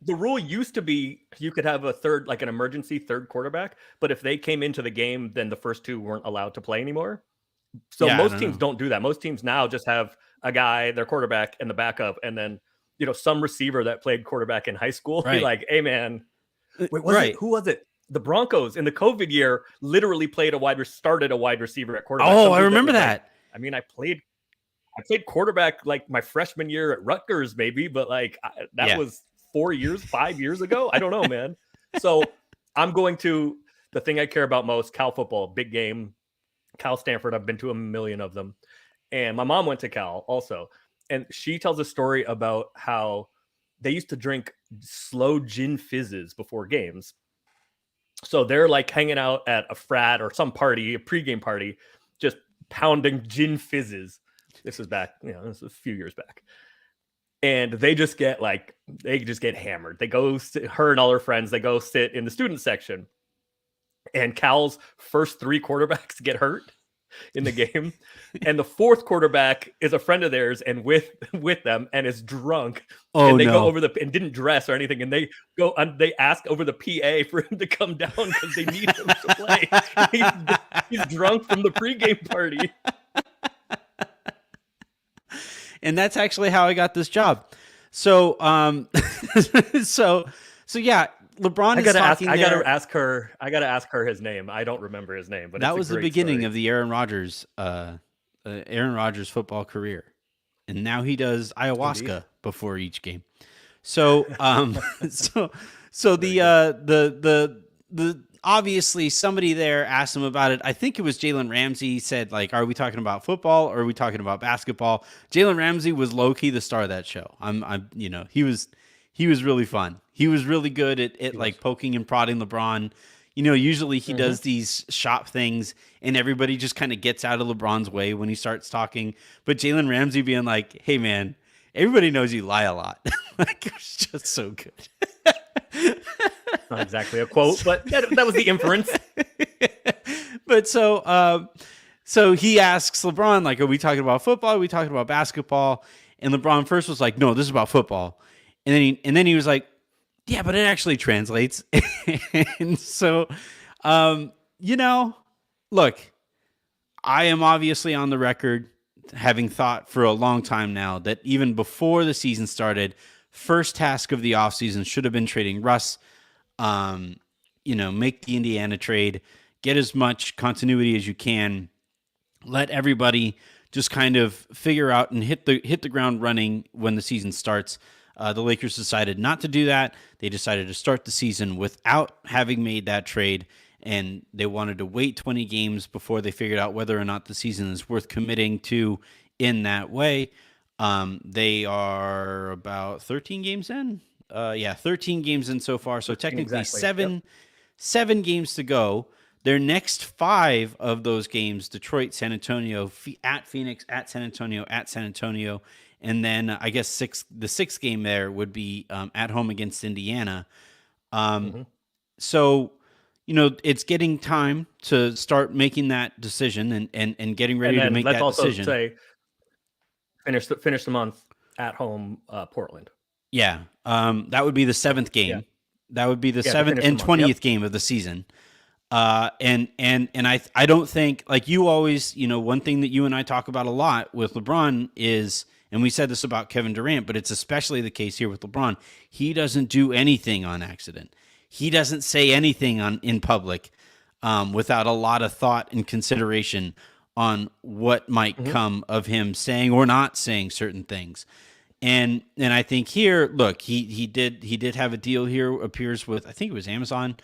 the rule used to be you could have an emergency third quarterback, but if they came into the game, then the first two weren't allowed to play anymore. So most teams don't do that. Most teams now just have a guy, their quarterback, and the backup, and then some receiver that played quarterback in high school. Right. Be like, hey man, who was it? The Broncos in the COVID year literally started a wide receiver at quarterback. Oh, I remember that. I mean, I played quarterback like my freshman year at Rutgers, maybe, but like that was 5 years ago. I don't know, man. So I'm going to the thing I care about most, Cal football, big game. Cal Stanford, I've been to a million of them. And my mom went to Cal also. And she tells a story about how they used to drink slow gin fizzes before games. So they're like hanging out at a frat or some party, a pregame party, just pounding gin fizzes. This is back, this is a few years back. And they just get hammered. They go, her and all her friends, they go sit in the student section. And Cal's first three quarterbacks get hurt in the game. And the fourth quarterback is a friend of theirs and with them and is drunk. Oh, and they go over and didn't dress or anything. And they go and they ask over the PA for him to come down because they need him to play. He's drunk from the pregame party. And that's actually how I got this job. So, so yeah. LeBron is talking there. I gotta ask her his name. I don't remember his name, but that was the beginning of the Aaron Rodgers football career, and now he does ayahuasca before each game. So, so the obviously somebody there asked him about it. I think it was Jalen Ramsey said, like, are we talking about football or are we talking about basketball? Jalen Ramsey was low key the star of that show. He was really fun. He was really good at like poking and prodding LeBron. Usually he does these shop things and everybody just kind of gets out of LeBron's way when he starts talking. But Jalen Ramsey being like, hey man, everybody knows you lie a lot. Like, it was just so good. Not exactly a quote, but that was the inference. But so he asks LeBron, like, are we talking about football? Are we talking about basketball? And LeBron first was like, no, this is about football. And then he was like, yeah, but it actually translates. And so, look, I am obviously on the record having thought for a long time now that even before the season started, first task of the offseason should have been trading Russ, make the Indiana trade, get as much continuity as you can, let everybody just kind of figure out and hit the ground running when the season starts. The Lakers decided not to do that. They decided to start the season without having made that trade, and they wanted to wait 20 games before they figured out whether or not the season is worth committing to in that way. They are about 13 games in. 13 games in so far. So technically exactly. seven games to go. Their next 5 of those games: Detroit, San Antonio, at Phoenix, at San Antonio, and then I guess the 6th game there would be at home against Indiana. So, it's getting time to start making that decision and getting ready to make that decision. Let's also say finish the month at home, Portland. Yeah, that would be the 7th game. Yeah. That would be the 7th and 20th game of the season. And I don't think, like you always, one thing that you and I talk about a lot with LeBron is, and we said this about Kevin Durant, but it's especially the case here with LeBron, he doesn't do anything on accident. He doesn't say anything in public without a lot of thought and consideration on what might come of him saying or not saying certain things. And I think here, look, he did have a deal here, appears with, I think it was Amazon,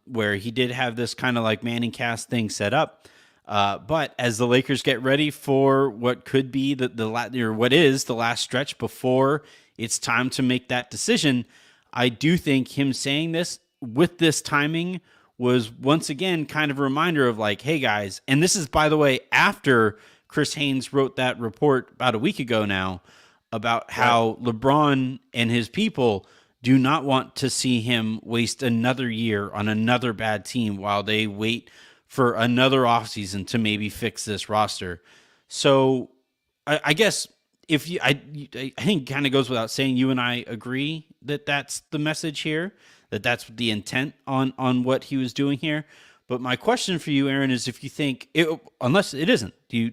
where he did have this kind of like Manning cast thing set up. But as the Lakers get ready for what could be what is the last stretch before it's time to make that decision, I do think him saying this with this timing was once again kind of a reminder of like, hey guys, and this is, by the way, after Chris Haynes wrote that report about a week ago now about how LeBron and his people do not want to see him waste another year on another bad team while they wait for another offseason to maybe fix this roster. So I guess I think kind of goes without saying, you and I agree that that's the message here, that that's the intent on what he was doing here. But my question for you, Aaron, is if you think unless it isn't, you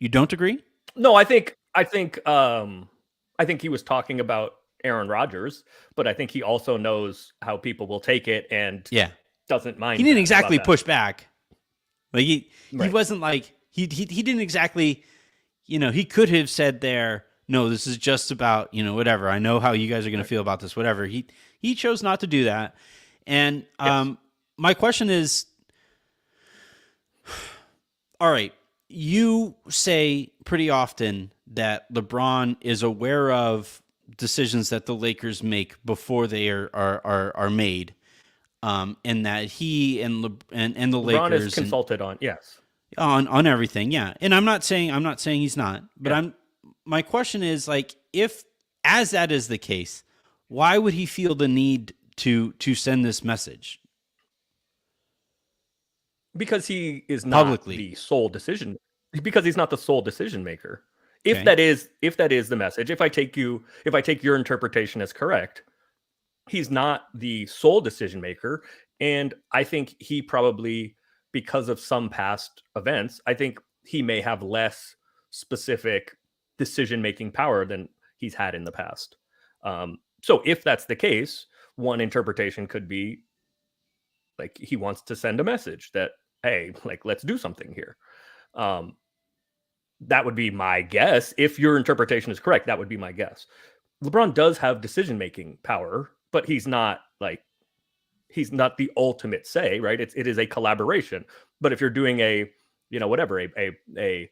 don't agree? No, I think he was talking about Aaron Rodgers, but I think he also knows how people will take it and doesn't mind. He didn't exactly push back. Like he wasn't like he didn't exactly, he could have said there, no, this is just about, whatever. I know how you guys are going to feel about this, whatever. He chose not to do that. And my question is, all right, you say pretty often that LeBron is aware of decisions that the Lakers make before they are made, and that he and the LeBron Lakers is consulted on on everything, yeah. And I'm not saying he's not, but my question is, like, if as that is the case, why would he feel the need to send this message? Because he is not publicly the sole decision. Because he's not the sole decision maker. If that is the message, if I take your interpretation as correct, he's not the sole decision maker. And I think he probably, because of some past events, I think he may have less specific decision-making power than he's had in the past. So if that's the case, one interpretation could be like he wants to send a message that, hey, like, let's do something here. That would be my guess. If your interpretation is correct, that would be my guess. LeBron does have decision-making power, but he's not like he's not the ultimate say, right? It is a collaboration. But if you're doing a, whatever, a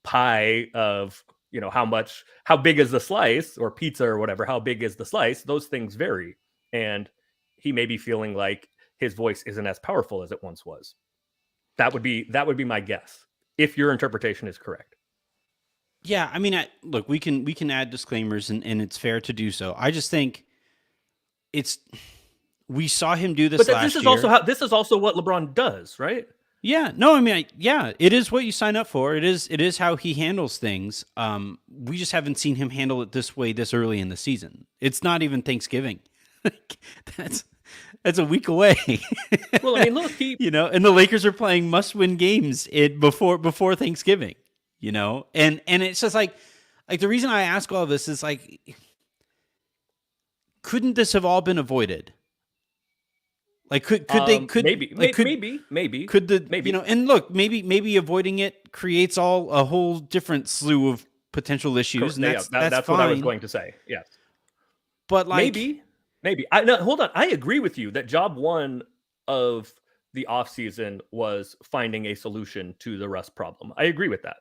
pie of, how big is the slice, or pizza or whatever, how big is the slice, those things vary. And he may be feeling like his voice isn't as powerful as it once was. That would be my guess, if your interpretation is correct. Yeah, I mean, look, we can add disclaimers, and it's fair to do so. I just think we saw him do this but last this is year. this is also what LeBron does, right? Yeah, no, I mean, it is what you sign up for. It is how he handles things. We just haven't seen him handle it this way this early in the season. It's not even Thanksgiving. That's a week away. Well, I mean, look, and the Lakers are playing must-win games before Thanksgiving. And it's just like the reason I ask all of this is like, couldn't this have all been avoided? Like, could maybe, and look, maybe avoiding it creates a whole different slew of potential issues, and that's fine. What I was going to say. Yes, but like maybe. Hold on. I agree with you that job one of the offseason was finding a solution to the rust problem. I agree with that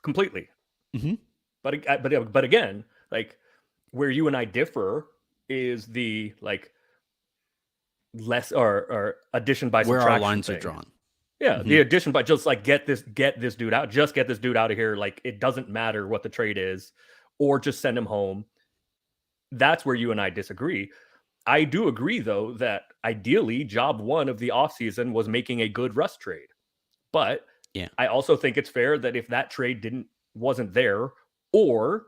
completely. Mm-hmm. But again, like, where you and I differ is the less or addition by subtraction. Where our lines thing. Are drawn. Yeah, the addition by just like get this dude out, just get this dude out of here. Like, it doesn't matter what the trade is, or just send him home. That's where you and I disagree. I do agree, though, that ideally job one of the offseason was making a good rust trade. But yeah, I also think it's fair that if that trade wasn't there, or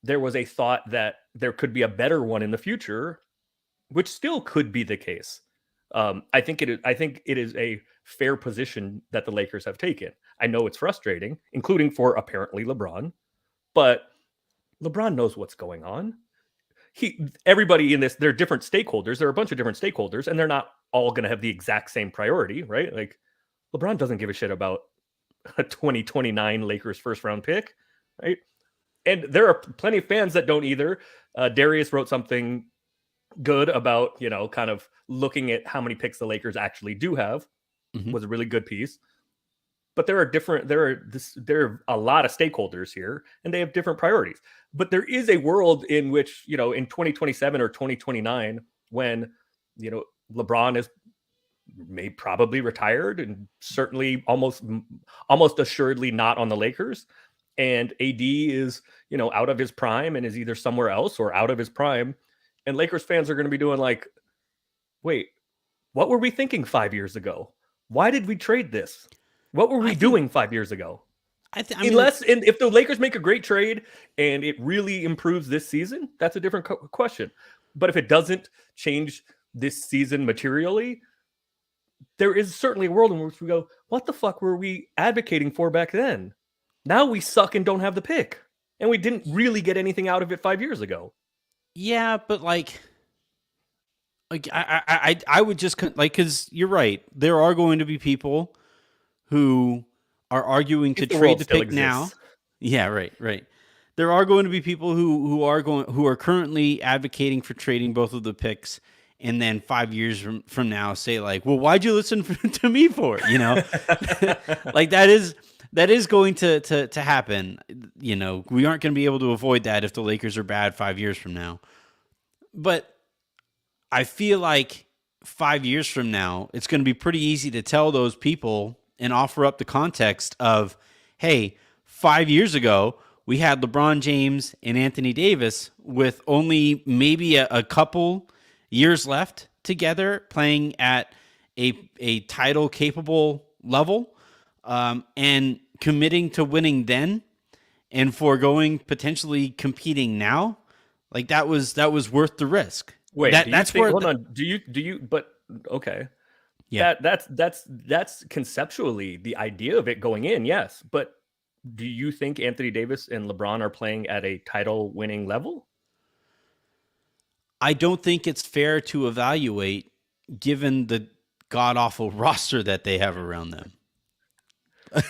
there was a thought that there could be a better one in the future, which still could be the case. I think it is a fair position that the Lakers have taken. I know it's frustrating, including for apparently LeBron, but LeBron knows what's going on. Everybody in this, they're different stakeholders. There are a bunch of different stakeholders, and they're not all going to have the exact same priority, right? Like, LeBron doesn't give a shit about a 2029 Lakers first round pick, right? And there are plenty of fans that don't either. Darius wrote something good about, kind of looking at how many picks the Lakers actually do have. Mm-hmm. Was a really good piece. But there are a lot of stakeholders here, and they have different priorities. But there is a world in which, in 2027 or 2029, when, LeBron is probably retired, and certainly almost assuredly not on the Lakers, and AD is, out of his prime and is either somewhere else or out of his prime, and Lakers fans are going to be doing like, wait, what were we thinking 5 years ago? Why did we trade this? What were we doing 5 years ago? If the Lakers make a great trade and it really improves this season, that's a different question. But if it doesn't change this season materially, there is certainly a world in which we go, what the fuck were we advocating for back then? Now we suck and don't have the pick. And we didn't really get anything out of it 5 years ago. Yeah, but I would just because you're right. There are going to be people who are arguing to trade the pick now. Yeah, right. There are going to be people who are currently advocating for trading both of the picks, and then 5 years from now say like, well, why'd you listen to me for it? Like that is going to happen. We aren't going to be able to avoid that if the Lakers are bad 5 years from now. But I feel like 5 years from now, it's going to be pretty easy to tell those people and offer up the context of, hey, 5 years ago, we had LeBron James and Anthony Davis with only maybe a couple years left together playing at a title-capable level, and committing to winning then and foregoing potentially competing now. Like that was worth the risk. Wait, hold on. Do you? But okay, yeah. That's conceptually the idea of it going in. Yes, but do you think Anthony Davis and LeBron are playing at a title-winning level? I don't think it's fair to evaluate given the god-awful roster that they have around them. I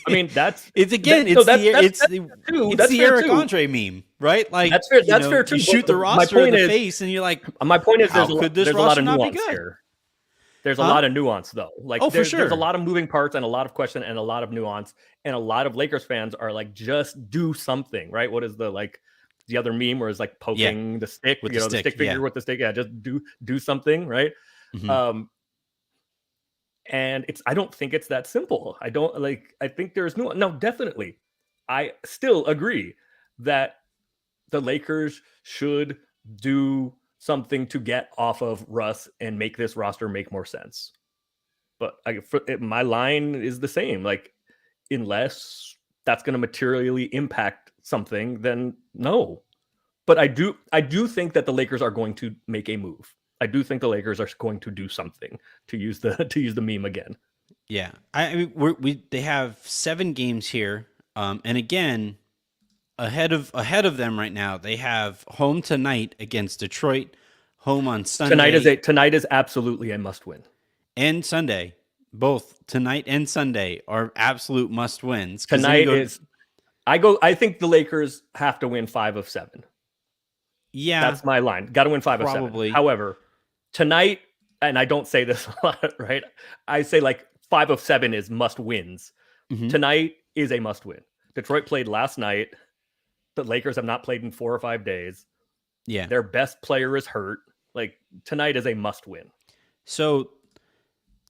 mean, it's the Eric Andre meme. right? Like That's fair. That's fair too. You shoot the roster in the face, and you're like, my point is, how could this there's a lot roster of not be nuance good? here. There's a lot of nuance, though. Like, for sure. There's a lot of moving parts and a lot of question and a lot of nuance. And a lot of Lakers fans are like, just do something, right? What is the other meme where it's like poking the stick, with the stick figure with the stick? Yeah, just do something, right? Mm-hmm. And I don't think it's that simple. I think there's nuance. No, definitely. I still agree that the Lakers should do something to get off of Russ and make this roster make more sense. But my line is the same. Like, unless that's going to materially impact something, then no. But I do think that the Lakers are going to make a move. I do think the Lakers are going to do something, to use the meme again. Yeah, I mean, they have 7 games here, and again, ahead of them right now, they have home tonight against Detroit, home on Sunday. Tonight is absolutely a must win, and Sunday, both tonight and Sunday are absolute must wins. Tonight I think the Lakers have to win 5 of 7. Yeah, that's my line. Got to win 5 of 7. However, tonight, and I don't say this a lot, right? I say like 5 of 7 is must wins. Mm-hmm. Tonight is a must win. Detroit played last night. The Lakers have not played in 4 or 5 days. Yeah. Their best player is hurt. Like, tonight is a must win. So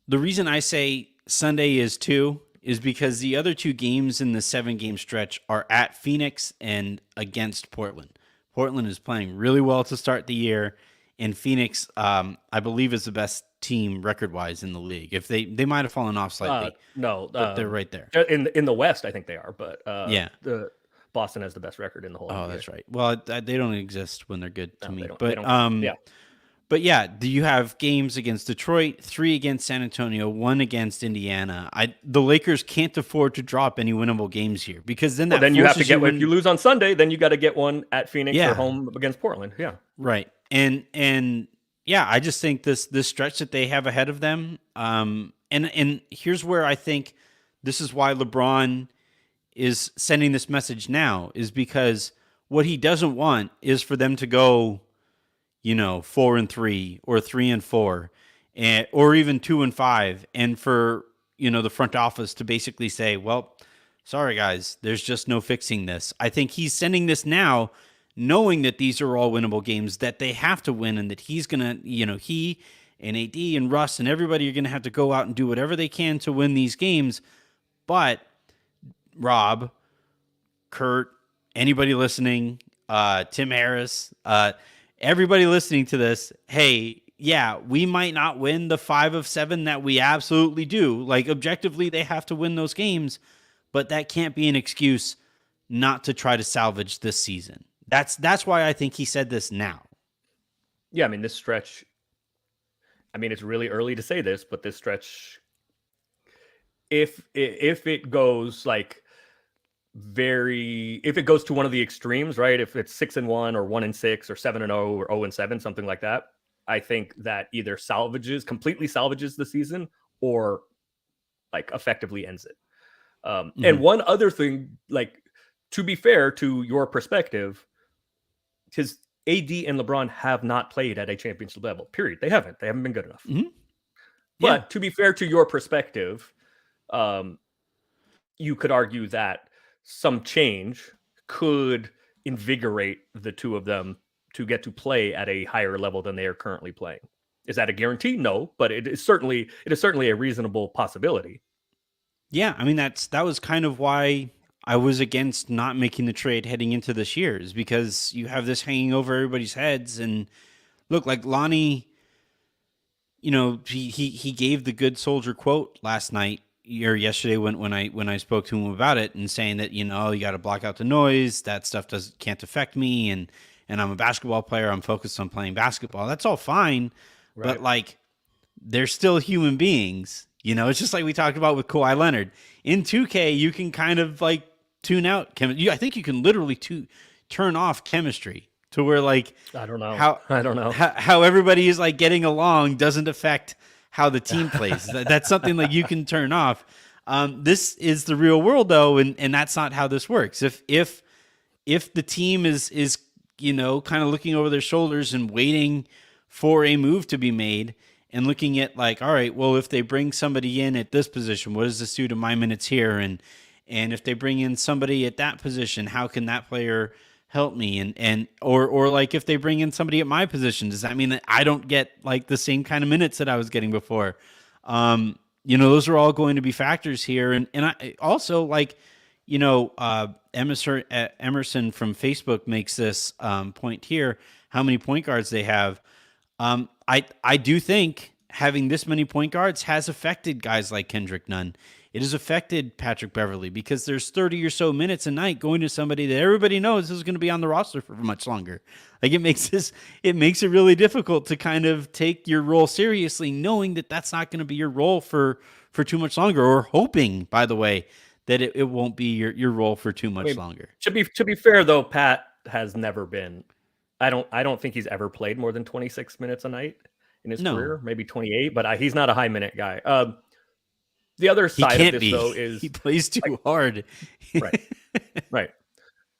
the reason I say Sunday is 2 is because the other 2 games in the 7-game stretch are at Phoenix and against Portland. Portland is playing really well to start the year, and Phoenix, I believe, is the best team record-wise in the league. If they might have fallen off slightly, but they're right there in the West. I think they are, but the Boston has the best record in the whole. Oh, that's right. Well, they don't exist when they're good to me, yeah. But yeah, do you have games against Detroit, 3 against San Antonio, 1 against Indiana? The Lakers can't afford to drop any winnable games here, because then you have to get if you lose on Sunday, then you got to get one at Phoenix or home against Portland. Yeah, right. And yeah, I just think this stretch that they have ahead of them, and here's where I think this is why LeBron is sending this message now, is because what he doesn't want is for them to go 4-3 or 3-4, or even 2-5, and for the front office to basically say, well, sorry guys, there's just no fixing this. I think he's sending this now, knowing that these are all winnable games that they have to win, and that he's gonna, he and AD and Russ and everybody are gonna have to go out and do whatever they can to win these games. But Rob, Kurt, anybody listening, Tim Harris, everybody listening to this, hey, yeah, we might not win the 5 of 7 that we absolutely do. Like, objectively, they have to win those games, but that can't be an excuse not to try to salvage this season. That's why I think he said this now. Yeah, I mean, this stretch, it's really early to say this, but this stretch, if it goes if it goes to one of the extremes, right? If it's 6-1 or 1-6 or 7-0 or 0-7, something like that, I think that either completely salvages the season, or effectively ends it. And one other thing, to be fair to your perspective, because AD and LeBron have not played at a championship level, period. They haven't been good enough. Mm-hmm. But to be fair to your perspective, you could argue that some change could invigorate the two of them to get to play at a higher level than they are currently playing. Is that a guarantee? No, but it is certainly a reasonable possibility. Yeah, that was kind of why I was against not making the trade heading into this year, is because you have this hanging over everybody's heads. And look, like Lonnie, he gave the good soldier quote last night or yesterday when I spoke to him about it, and saying that you got to block out the noise. That stuff can't affect me, and I'm a basketball player. I'm focused on playing basketball. That's all fine, right. But they're still human beings. It's just like we talked about with Kawhi Leonard. In 2K, you can kind of tune out I think you can literally turn off chemistry to where I don't know how everybody is getting along doesn't affect how the team plays. That's something you can turn off. This is the real world though, and that's not how this works. If if the team is kind of looking over their shoulders and waiting for a move to be made and looking at like, all right, well, if they bring somebody in at this position, what does this do to my minutes here? And if they bring in somebody at that position, how can that player help me? Or like if they bring in somebody at my position, does that mean that I don't get like the same kind of minutes that I was getting before? Those are all going to be factors here. And I also like, Emerson from Facebook makes this point here, how many point guards they have. I do think having this many point guards has affected guys like Kendrick Nunn. It has affected Patrick Beverley because there's 30 or so minutes a night going to somebody that everybody knows is going to be on the roster for much longer. Like it makes it really difficult to kind of take your role seriously, knowing that that's not going to be your role for too much longer, or hoping, by the way, that it won't be your role for too much longer. To be fair though, Pat has never been. I don't think he's ever played more than 26 minutes a night in his career, maybe 28, but he's not a high minute guy. The other side of this though is he plays too hard. Right.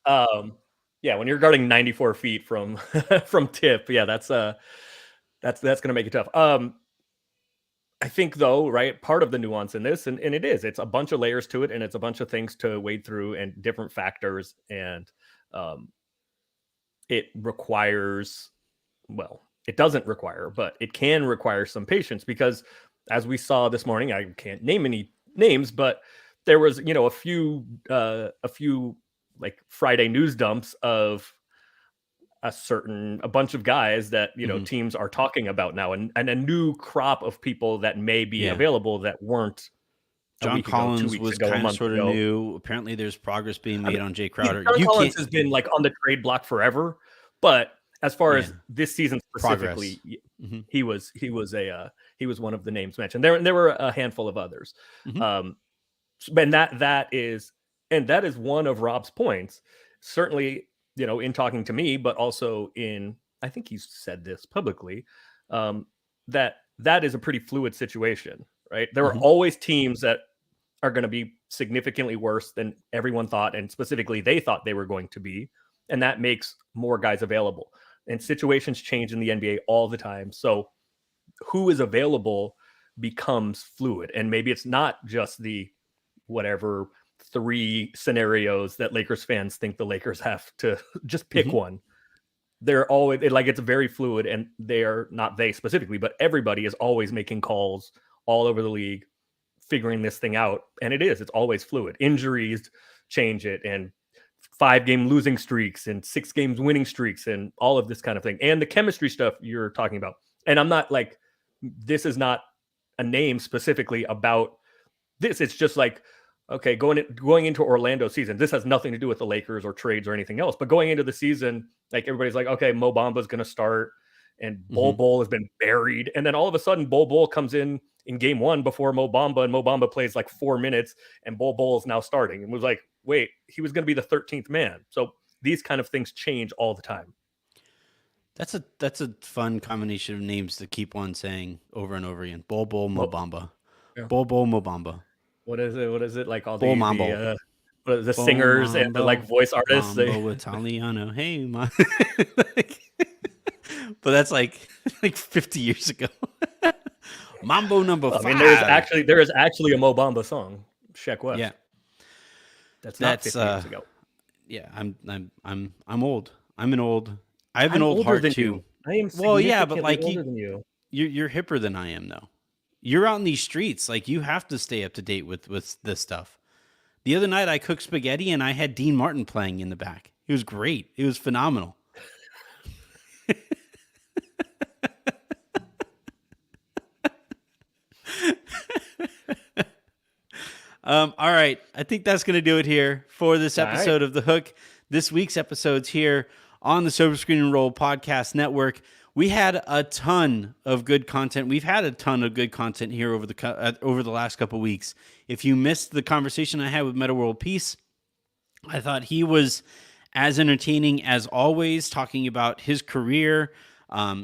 Yeah, when you're guarding 94 feet from from tip, yeah, that's going to make it tough. I think though, right, part of the nuance in this, and it's a bunch of layers to it, and it's a bunch of things to wade through and different factors, and it requires, well, it doesn't require, but it can require some patience, because as we saw this morning, I can't name any names, but there was, a few like Friday news dumps of a bunch of guys that, teams are talking about now, and a new crop of people that may be available that weren't. John Collins was kind of sort of new. Apparently there's progress being made on Jay Crowder. John Collins has been like on the trade block forever, but as far as this season specifically, he was one of the names mentioned. There were a handful of others. And that is one of Rob's points, certainly, in talking to me, but also I think he's said this publicly, that is a pretty fluid situation, right? There are always teams that are going to be significantly worse than everyone thought, and specifically they thought they were going to be, and that makes more guys available. And situations change in the NBA all the time. So who is available becomes fluid. And maybe it's not just the whatever 3 scenarios that Lakers fans think the Lakers have to just pick one. They're always it's very fluid, and not they specifically, but everybody is always making calls all over the league, figuring this thing out. And it's always fluid. Injuries change it, and 5-game losing streaks and 6 games winning streaks and all of this kind of thing. And the chemistry stuff you're talking about. And I'm not like, this is not a name specifically about this. It's just like, okay, going into Orlando season, this has nothing to do with the Lakers or trades or anything else. But going into the season, like everybody's like, okay, Mo Bamba's going to start, and Bol Bol has been buried. And then all of a sudden, Bol Bol comes in game 1 before Mo Bamba, and Mo Bamba plays like 4 minutes, and Bol Bol is now starting. And was like, wait, he was going to be the 13th man. So these kind of things change all the time. That's a fun combination of names to keep on saying over and over again. Bol Bol Mo Bamba. Yeah. Bol Bol Mo Bamba. What is it? Like all Bol the Mambo. The singers and the like voice artists. Mambo Italiano. Hey, but that's like 50 years ago. Mambo number 5. I mean, there is actually a Mo Bamba song, Sheck West. Yeah. That's not 50 years ago. Yeah, I'm old. I have an old heart too. I am but like older than you. You're hipper than I am though. You're out in these streets, like you have to stay up to date with this stuff. The other night I cooked spaghetti and I had Dean Martin playing in the back. It was great. It was phenomenal. All right. I think that's going to do it here for this episode of The Hook. This week's episodes here on the Sober Screen and Roll Podcast Network. We had a ton of good content. We've had a ton of good content here over the last couple of weeks. If you missed the conversation I had with Meta World Peace, I thought he was as entertaining as always, talking about his career,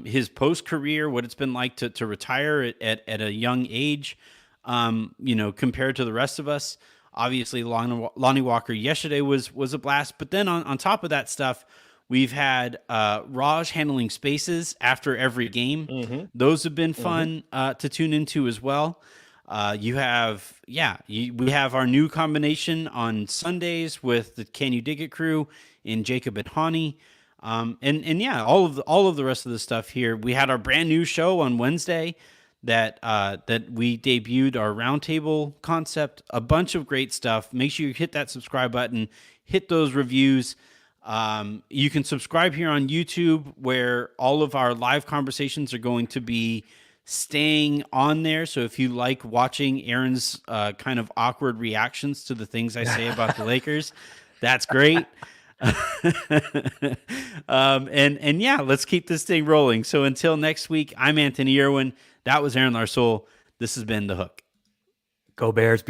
his post-career, what it's been like to retire at a young age, compared to the rest of us. Obviously, Lonnie Walker yesterday was a blast. But then on top of that stuff, we've had Raj handling spaces after every game. Mm-hmm. Those have been fun to tune into as well. We have our new combination on Sundays with the Can You Dig It crew in Jacob and Hani. And yeah, all of the rest of the stuff here. We had our brand new show on Wednesday that we debuted our roundtable concept. A bunch of great stuff. Make sure you hit that subscribe button, hit those reviews. You can subscribe here on YouTube, where all of our live conversations are going to be staying on there. So if you like watching Aaron's kind of awkward reactions to the things I say about the Lakers, that's great. And yeah, let's keep this thing rolling. So until next week, I'm Anthony Irwin. That was Aaron Larsol. This has been The Hook. Go Bears.